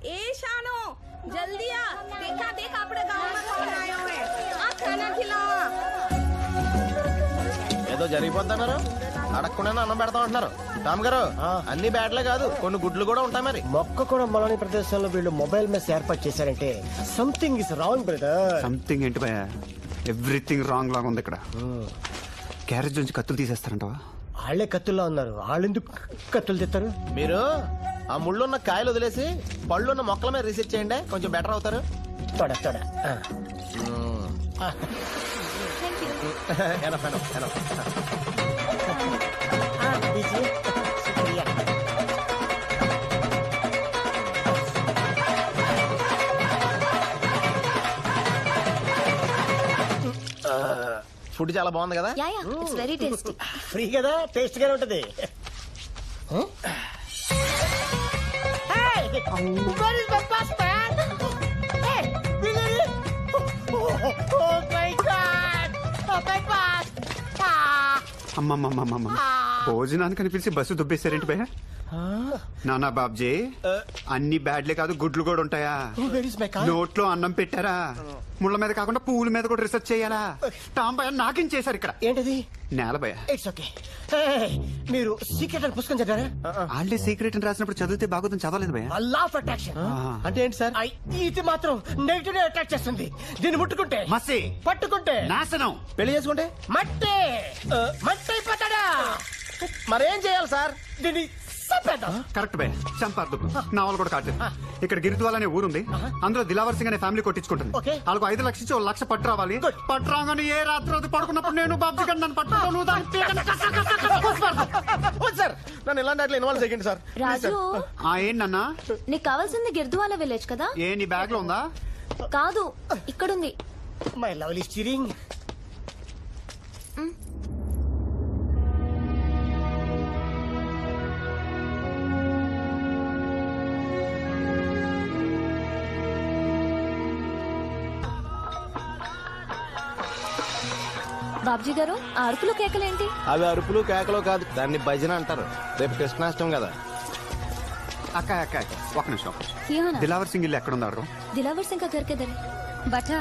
ए शानो जल्दी आ, देखा देख अपने गांव में कौन आया है, आ खाना खिलाओ. ఏదో జరిగిపోతున్నారు అడగకుండా అన్నం పెడతా ఉంటున్నారు. రామ్ గారు అన్ని బ్యాట్లే కాదు కొన్ని గుడ్లు కూడా ఉంటాయి. మరి మొక్క కూడా మొలని ప్రదేశంలో వీళ్ళు మొబైల్ మెస్ ఏర్పాటు చేశారంటే something is wrong brother. Something ఏంటి భయ? ఎవ్రీథింగ్ రాంగ్ లాగా ఉంది ఇక్కడ. క్యారేజ్ నుంచి కత్తులు తీసేస్తారంటవా? వాళ్ళే కత్తుల్లో ఉన్నారు, వాళ్ళెందుకు కత్తులు తెస్తారు? మీరు ఆ ముళ్ళున్న కాయలు వదిలేసి పళ్ళున్న మొక్కల మీద రీసెర్చ్ చేయండి, కొంచెం బెటర్ అవుతారు. తొడ తొడ ఎనఫ్, ఎనఫ్, ఎనఫ్. ఫుడ్ చాలా బాగుంది కదా? It's very tasty. ఫ్రీ కదా, టేస్ట్ గానే ఉంటది. అమ్మమ్మమ్మమ్మ, భోజనానికి అనిపించి బస్సు దుబ్బేశారేంటి భయ? నానా బాబ్జీ, అన్ని బ్యాడ్లే కాదు గుడ్లు కూడా ఉంటాయా? నోట్లో అన్నం పెట్టారా? ముళ్ళ మీద కాకుండా పువ్వుల మీద కూడా రీసెర్చ్ చేయాలా? టామ్ భయ నాకేం చేశారు ఇక్కడ? ఏంటది? నేల భయ. It's okay. మీరు సీక్రెట్ అని పుస్తకం చదివారా? ఆల్రెడీ సీక్రెట్ అని రాసినప్పుడు చదివితే బాగుందని చదవలేదు భయ. లా ఆఫ్ అట్రాక్షన్ అంటే ఏంటి సార్? ఇది మాత్రం నెగిటివ్ అట్రాక్ట్ చేస్తుంది. దీన్ని ముట్టుకుంటే మసి, పట్టుకుంటే నాశనం. పెళ్లి చేసుకుంటే మట్టి మట్టి అయిపోతాడా? మరేం చేయాలి సార్? దీన్ని చంపేద్దాం. కరెక్ట్ భయ, చంపారు. నా వాళ్ళు కూడా కాదు. ఇక్కడ గిరిద్వాల్ అనే ఊరుంది, అందులో దిలావర్ సింగ్ అనే ఫ్యామిలీ కొట్టించుకుంటుంది. వాళ్ళకు 5 లక్షలు ఇచ్చి 1 లక్ష పట్టు రావాలి. పట్టు రాగానే ఏ రాత్రి అది పడుకున్నప్పుడు నేను బాబ్జీ గారు నన్ను పట్టుకుంటాను. సార్ నన్ను ఇలాంటి అట్లా ఇన్వాల్వ్ చేయండి సార్. రాజు, ఏంటన్నా? నీకు కావాల్సింది గిర్దువాల విలేజ్ కదా? ఏ నీ బ్యాగ్ లో ఉందా? కాదు, ఇక్కడుంది. My lovely steering. బాబ్జీ గారు, ఆ అరుపులు కేకలేంటి? అవి అరుపులు కేకలు కాదు, దాన్ని భజన అంటారు. రేపు కృష్ణాష్టమి కదా. అక్క అక్క ఒక నిమిషం. దిలావర్ సింగ్ ఇల్లు ఎక్కడ ఉన్నారు? దిలావర్ సింగ్ घर के दर बटा.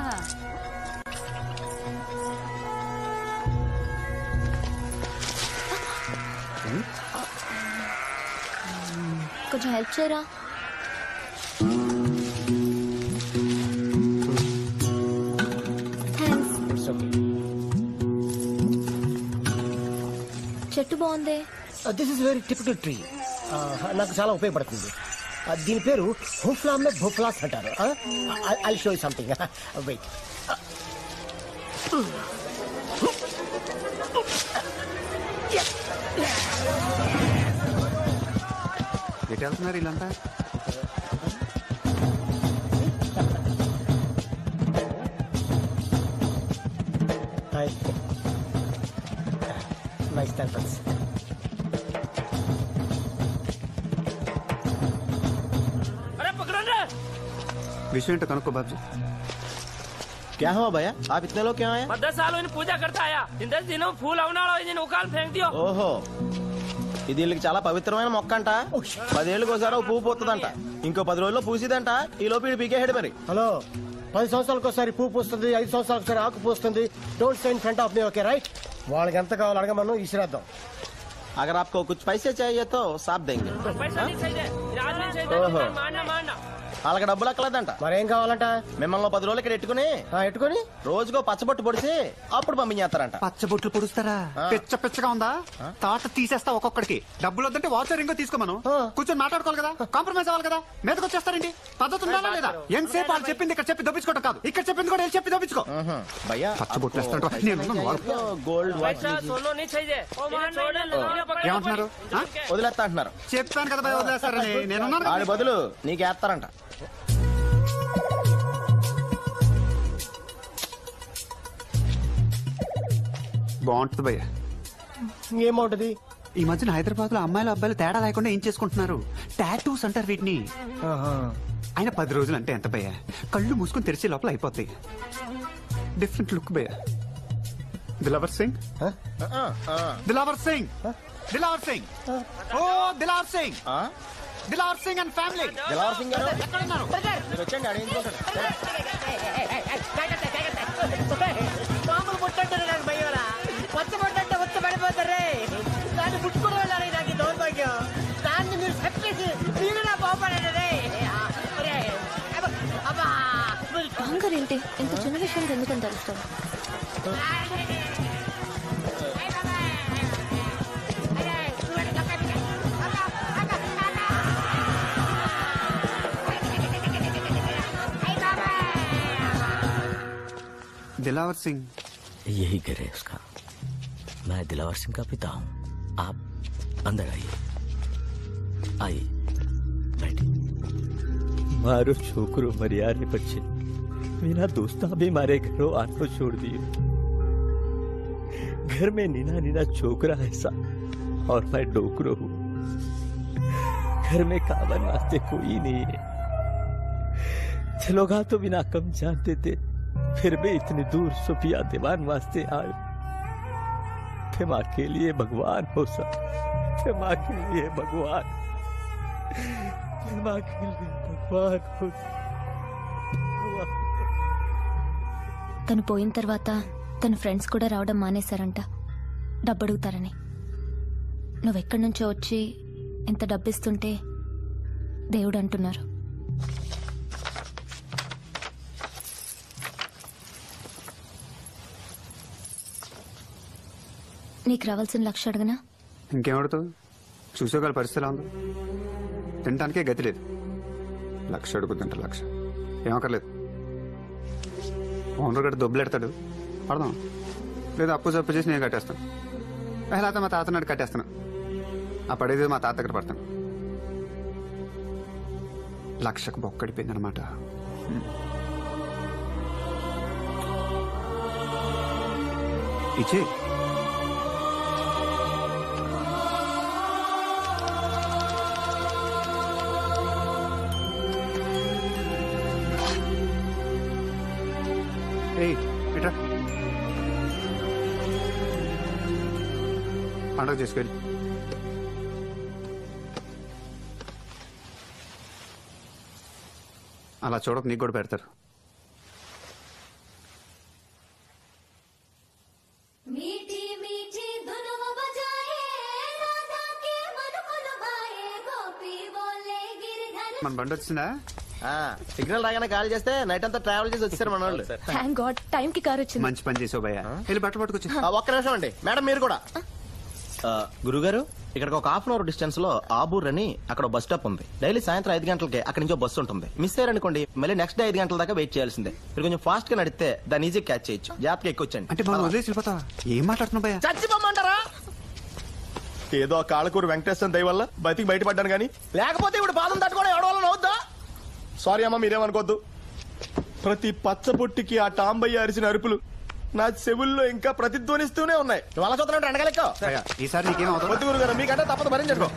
కొంచెం హెల్ప్ చేయరా? It's okay. చెట్టు బాగుంది. This is very typical tree. నాకు చాలా ఉపయోగపడుతుంది. దీని పేరు హూఫ్లామ్ భూఫ్లాస్ అంటారు. I show you something. Wait. ఎటు వెళ్తున్నారు వీళ్ళంతా? Nice temples. విషయం ఏంటో కనుక్కో బాబ్జీ. क्या हुआ भैया? आप इतने लोग क्या आए? 10 साल पूजा करता आया. इन 10 दिनों फूल उकाल फेंक दियो. ఓహో, ఇది వీళ్ళకి చాలా పవిత్రమైన మొక్క అంట. 10 ఏళ్ళకి ఒకసారి పువ్వు పోతుందంట. ఇంకో 10 రోజుల్లో పూసిదంట. ఈ లోపు ఇది పీకేసాడు మరి. హలో, 10 సంవత్సరాలకు ఒకసారి పువ్వు పూస్తుంది, 5 సంవత్సరాలకు ఒకసారి ఆకు పూస్తుంది. Don't stay in front of me, okay right? వాళ్ళకి ఎంత కావాలో అడగమను, ఇసిరేద్దాం. अगर आपको कुछ पैसे चाहिए तो साफ देंगे. पैसा नहीं चाहिए, आज नहीं चाहिए, मानना. వాళ్ళకి డబ్బులు అక్కలేదంట. మరేం కావాలంట? మిమ్మల్ని 10 రోజులు ఇక్కడ ఎట్టుకుని రోజుకో పచ్చబొట్టు పొడిచి అప్పుడు పంపించేస్తారంట. పచ్చబొట్లు పొడుస్తారా? పిచ్చగా ఉందా? తాట తీసేస్తా ఒక్కొక్కడికి. డబ్బులు వద్దంటే వాచర్ రింగో తీసుకోమను. కూర్చొని మాట్లాడుకోవాలి కదా, కాంప్రమైజ్ అవ్వాలి కదా. మీదకి వచ్చేస్తారండి. పద్ధతి ఉందా లేదా? ఎంతసేపు వాళ్ళు చెప్పింది ఇక్కడ చెప్పి దొప్పించుకోవడం కాదు, ఇక్కడ చెప్పింది కూడా చెప్పి దొప్పించుకో. భయ్యా పచ్చబొట్లు వేస్తాడు. గోల్డ్ వాచ్ सोनो नहीं चाहिए. ఏమంటున్నారు? వదిలేస్తా అంటున్నారు. చెప్తాను కదా భయ, వదిలేస్తారని. నేనున్నాను. వాడి బదులు నీకేస్తారంట. బాగుంటుంది భయ్య. ఏమవుతుంది? ఈ మధ్యన హైదరాబాద్ లో అమ్మాయిలు అబ్బాయిలు తేడా లేకుండా ఏం చేసుకుంటున్నారు? టాటూస్ అంటారు వీటిని. ఆయన 10 రోజులు అంటే ఎంత భయ్య? కళ్ళు మూసుకొని తెరిచే లోపల అయిపోతాయి. డిఫరెంట్ లుక్ భయ్య. దిలావర్ సింగ్, దిలావర్ సింగ్, దిలావర్ సింగ్, ఓ దిలావర్ సింగ్. Dilawar Singh and family. దిలావర్ సింగ్ గారు మీరు వచ్చండి అడిగించుకుంటారు. మామూలు ముట్టంటారు నాకు భయ్యరా, వచ్చ ముట్టంటే వచ్చ పడిపోతారే. దాన్ని ముట్టుకుని వెళ్ళాలి నాకు ఈ దౌర్భాగ్యం. దాన్ని మీరు చెప్పేసి మీరు నా బాగుపడారే. అహంకారం ఏంటి? ఇంత చిన్న విషయానికి ఎందుకని తెలుస్తావు? दिलावर सिंह यही घर है उसका। मैं दिलावर सिंह का पिता हूँ। आप अंदर आइए, आइए बैठिए। मारो छोकरो मरियारे बच्चे, मेरा दोस्ता भी मारे घरों आनो छोड़ दिए। घर में नीना नीना छोकरा ऐसा और मैं डोकरो हूँ। घर में कावन वास्ते कोई नहीं है। चलोगा तो बिना कम जानते थे, फिर भी इतनी दूर सुफिया दीवान वास्ते आए। क्षमा के लिए भगवान हो सब, क्षमा के लिए भगवान, क्षमा के लिए भगवान हो। తను పోయిన తర్వాత తన ఫ్రెండ్స్ కూడా రావడం మానేశారంట, డబ్బు అడుగుతారని. నువ్వెక్కడి నుంచో వచ్చి ఇంత డబ్బిస్తుంటే దేవుడు అంటున్నారు. నీకు రావాల్సిన 1,00,000 అడగనా? ఇంకేమడుతావు? చూసుకోగల పరిస్థితి ఎలా ఉంది? తినటానికే గతి లేదు. 1,00,000 అడుగుతుంట 1,00,000 ఏమక్కర్లేదు. ఓనర్ గట్టి దొబ్బులెడతాడు, పడదాం. లేదా అప్పు జప్పు చేసి నేను కట్టేస్తాను. లేకపోతే మా తాత నాడు కట్టేస్తాను. ఆ పడేది మా తాత దగ్గర పడతాను. 1,00,000కు బొక్కడిపోయింది అనమాట. ఇచ్చే పండుగ చేసుకెళ్ళి. అలా చూడక నీకు కూడా పెడతారు. మన బండి వచ్చిందా? సిగ్నల్ రాగానే కాల్ చేస్తే నైట్ అంతా ట్రావెల్ చేసి వచ్చారు మన వాళ్ళు. థ్యాంక్ గాడ్, టైం కి కార్ వచ్చింది. మంచి పని చేసావు భయ్యా. వెళ్ళి బట్టలు పట్టుకొచ్చి. ఒక్క నిమిషం అండి మేడం, మీరు కూడా. గురుగారు, ఇక్కడికి ఒక 1/2 అవర్ డిస్టెన్స్ లో ఆబూర్ అని అక్కడ బస్ స్టాప్ ఉంది. డైలీ సాయంత్రం 5 గంటలకి అక్కడి నుంచి బస్సు ఉంటుంది. మిస్ అయ్యారనుకోండి మళ్ళీ నెక్స్ట్ డే 5 గంటల దాకా వెయిట్ చేయాల్సిందే. మీరు కొంచెం ఫాస్ట్ గా నడిస్తే దాన్ని ఈజీ క్యాచ్ చేయొచ్చు. జాగ్రత్తగా ఎక్కొచ్చండి. అంటే మనం వదిలేసి వెళ్ళిపోతావా? ఏం మాట్లాడుతున్నావు భయ్యా? చచ్చిపోమంటారా? ఏదో కాళ్ళకూరు వెంకటేశ్వర దయ వల్ల బతికి బయటపడ్డాను కానీ లేకపోతే ఇప్పుడు పాదం తట్టుకోవడం ఎవడవల్ల అవుద్దా? సారీ అమ్మా, మీరేమనుకోద్దు. ప్రతి పచ్చబొట్టికి ఆ టాంబయ్య అరిసిన అరుపులు నా చెవుల్లో ఇంకా ప్రతిధ్వనిస్తూనే ఉన్నాయి. వాళ్ళ చూద్దాం ఎండగలెక్కో. ఈసారి నీకేం అవుతుంది? వద్దు గురుగారు, మీకంటే తప్పదు భరించండి.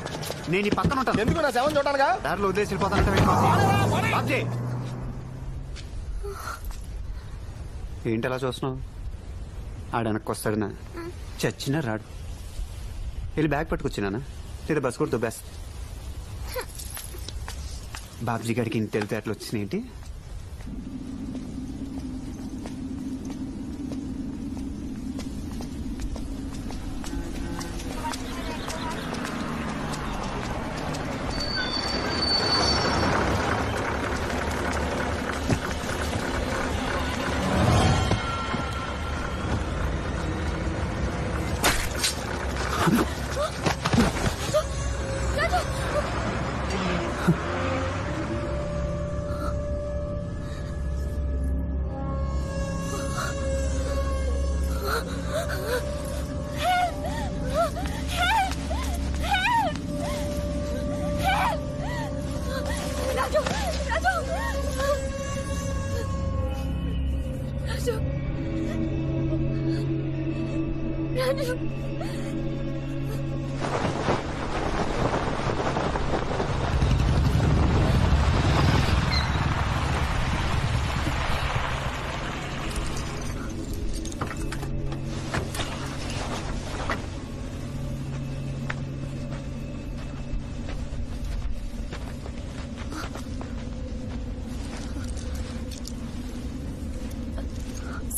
నేను ఈ పక్కన ఉంటాను. ఎందుకు నా శవం చూడటానుగా? దారిలో వదిలేసి వెళ్ళిపోతానంటే ఏంటి అలా చూస్తున్నావు? ఆడ వెనక్కి వస్తాడునా? చచ్చినా రాడు. వెళ్ళి బ్యాగ్ పట్టుకొచ్చినానా? లేదా బస్ కూడా దుబ్బేస్తా. బాబ్జీ గారికి ఇంత తెలితే అట్లా వచ్చినాయేంటి?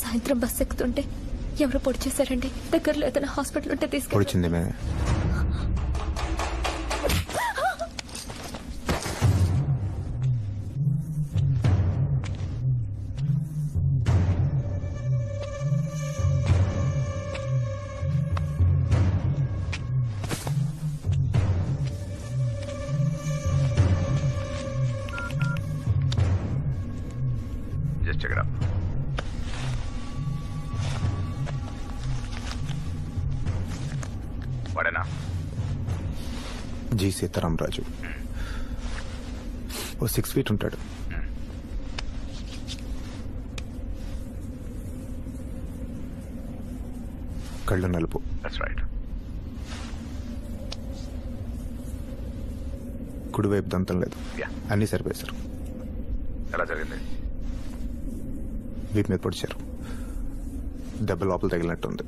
సాయంత్రం బస్ ఎక్కుతుంటే ఎవరో పొడి చేశారండి. దగ్గరలో ఏదైనా హాస్పిటల్ ఉంటే తీసుకెళ్ళి. Just check it out. వాడేనా? జీ సీతారాం రాజు. ఓ 6 feet ఉంటాడు. కళ్ళు నలుపు. That's right. కుడివైపు దంతం లేదు. అన్నీ సరిపోయారు. ఎలా జరిగింది? వీటి మీద పొడిచారు. దెబ్బ లోపల తగిలినట్టుంది.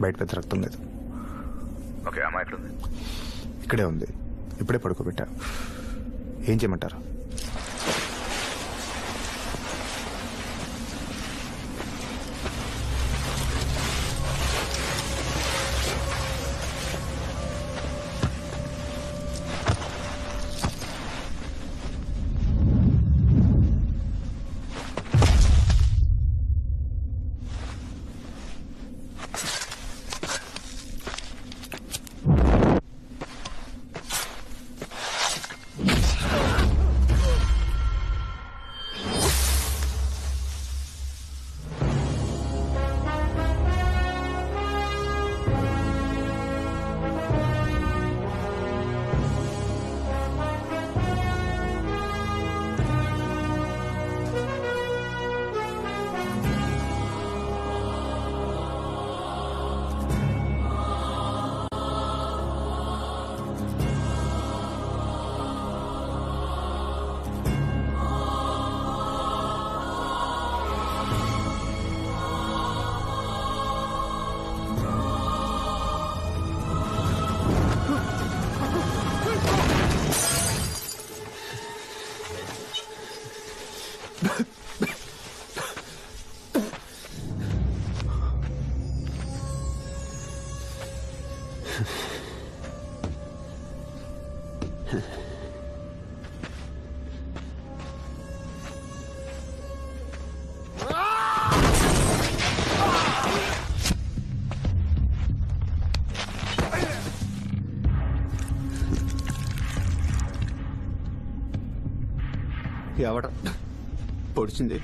బయట పెద్ద రక్తం లేదు. ఓకే, అమ్మ ఎక్కడుంది? ఇక్కడే ఉంది. ఇప్పుడే పడుకోబెట్టా. ఏం చేయమంటారు? ఎవడ పొడిచింది?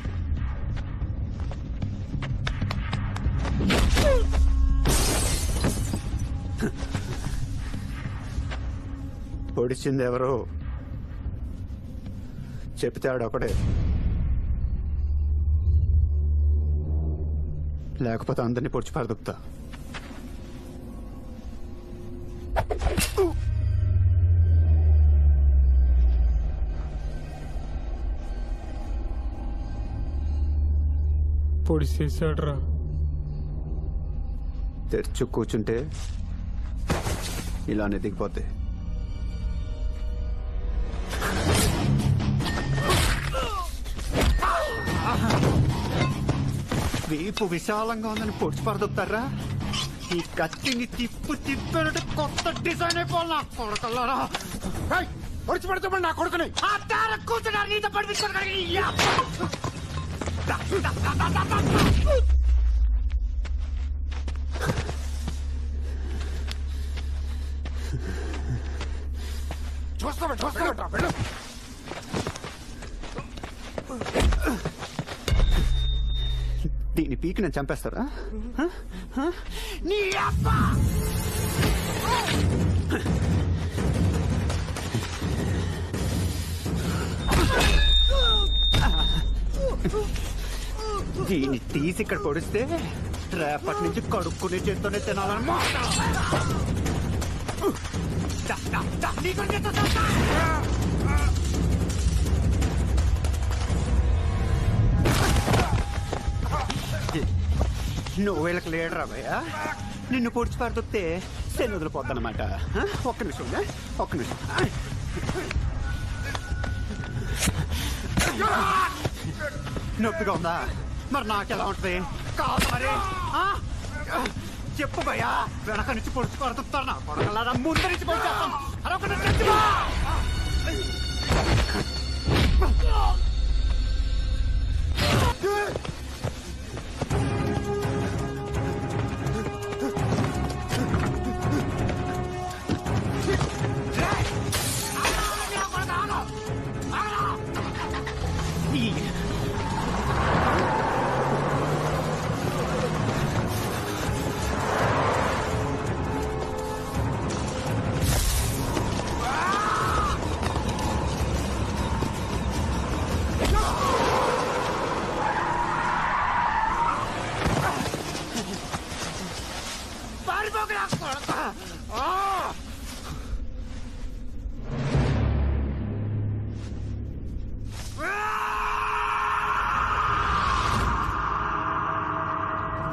పొడిచింది ఎవరు? చెప్తే ఆడొకడే, లేకపోతే అందరినీ పొడిచి పరదుకుతా. పొడిచేసాడ్రా. తెరిచి కూర్చుంటే ఇలానే దిగిపోతే. వీపు విశాలంగా ఉందని పొడిచి పరదొప్తారా? ఈ కత్తిని తిప్పినట్టు కొత్త డిజైన్ అయిపోవాలి నా కొడుకల్లారా. పొడిచి పడుతామని నా కొడుకుని కూర్చున్నారు. నీతో పడిపించారు. దీని పీకి నేను చంపేస్తారా? నీ అబ్బా! దీన్ని తీసి ఇక్కడ పొడిస్తే రేపటి నుంచి కడుక్కునే చేత్తోనే తినాలన్నమాట. నువ్వు వీళ్ళకి లీడరా భయ్యా? నిన్ను పొడిచి పడుతుంటే శని వదిలిపోద్దనమాట. ఒక్క నిమిషం, ఒక్క నిమిషం. నొప్పిగా ఉందా? మరి నాకెలా ఉంటుంది? కాదు మరి చెప్పు భయ్యా, వెనక నుంచి పొడుచు కొడుతున్నారు నా కొడకల్లారా, ముందు నుంచి పొడిచేస్తాను. అరొకటి చచ్చిపో.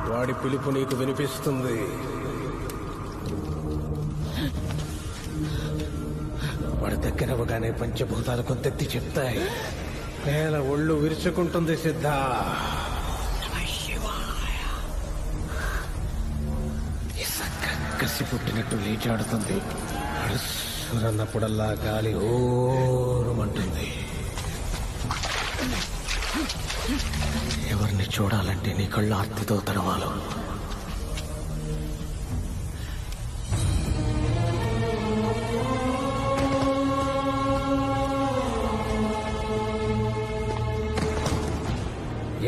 వాడి పిలుపు నీకు వినిపిస్తుంది. వాడి దగ్గరవగానే పంచభూతాలు కొంతెత్తి చెప్తాయి. నేల ఒళ్ళు విరుచుకుంటుంది. సిద్ధ ఇసక్క కసి పుట్టినట్టు లేచాడుతుంది. అరుసురన్నప్పుడల్లా గాలి ఓరుమంటుంది. ఎవరిని చూడాలంటే నీ కళ్ళు ఆర్తితో తెరవాలు.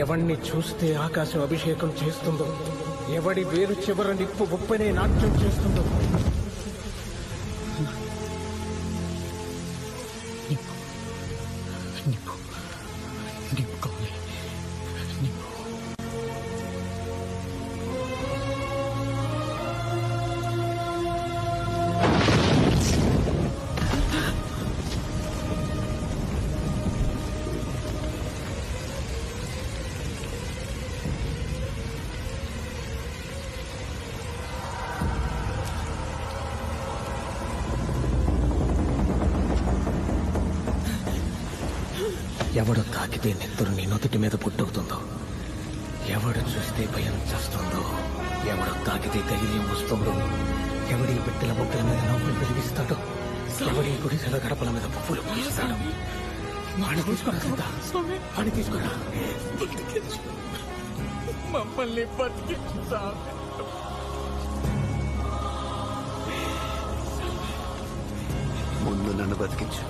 ఎవణ్ణి చూస్తే ఆకాశం అభిషేకం చేస్తుందో, ఎవడి వేరు చివర నిప్పు ఉప్పనే నాట్యం చేస్తుందో, ఎవడు తాకితే నెత్తురు నీ నొదుటి మీద పుట్టవుతుందో, ఎవడు చూస్తే భయం చేస్తుందో, ఎవడు తాకితే ధైర్యం వస్తుందో, ఎవడి బిడ్డల బొక్కల మీద నవ్వులు వెలిగిస్తాడో, ఎవడి గుడిసెల గడపల మీద పువ్వులు పూజిస్తాడు, వాడిని తీసుకురా సిద్ధ, వాడిని తీసుకురా. మమ్మల్ని బతికించు. ముందు నన్ను బతికించు.